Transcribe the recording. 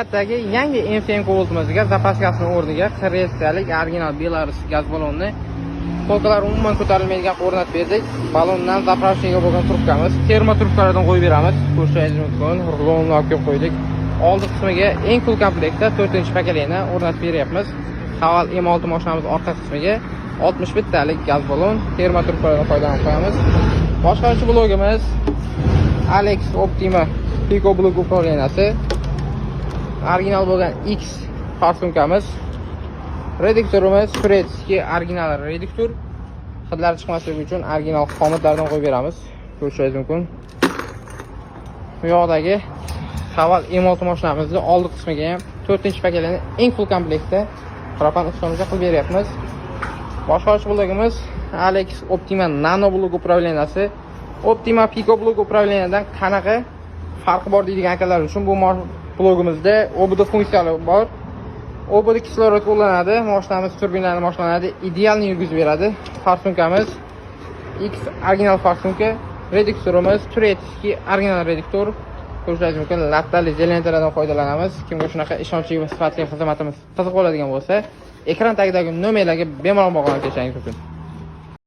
Navbatdagi yangi MFM Gold'imizga zapaskasining o'rniga Xretsiyalik original Belarus gaz balonni polkalar umuman ko'tarilmaydigan o'rnatib berdik. Balondan zapravshniga bo'lgan trubkamiz, termo trubkalardan qo'yib beramiz. Ko'rishingiz mumkin. Rulonni olib qo'ydik. Oldi qismiga eng full komplektda 4-pokoleniya o'rnatib beryapmiz. Avval M6 mashinamiz orqa qismiga 60 bittalik gaz balon, termo trubkalardan foydalanib qo'yamiz. Boshqaruvchi blogimiz Alex Optima Pico blok upravleniyasi. Original bo'lgan X farsumkamiz. Reduktorimiz Fredski original reduktor. Hidlar chiqmasligi uchun original xomatlardan qo'yib beramiz. Ko'rishingiz mumkin. Bu yoqdagi avval M6 mashinamizning oldi qismiga ham 4-pokoleniya eng full komplektda propan ustomiga qilib beryapmiz. Boshqaruvchi blogimiz Alex Optima Nano blok upravleniyasi. Optima Pico blok upravleniyadan qanaqa farqi bor deydigan akalar uchun bu blogimizda OBD funksiyalari bor. OBD kislorod qo'llanadi, mashinamiz turbinani boshlanadi, idealni yurgizib beradi. Farsumkamiz X original farsumka, reduktorimiz Turetski original reduktor. Ko'rishingiz mumkin, lattali zelentalardan foydalanamiz. Kimga shunaqa ishonchli va sifatli xizmatimiz qiziq bo'ladigan bo'lsa, ekran tagidagi nomerlarga bemalol bog'lanib ketishingiz mumkin.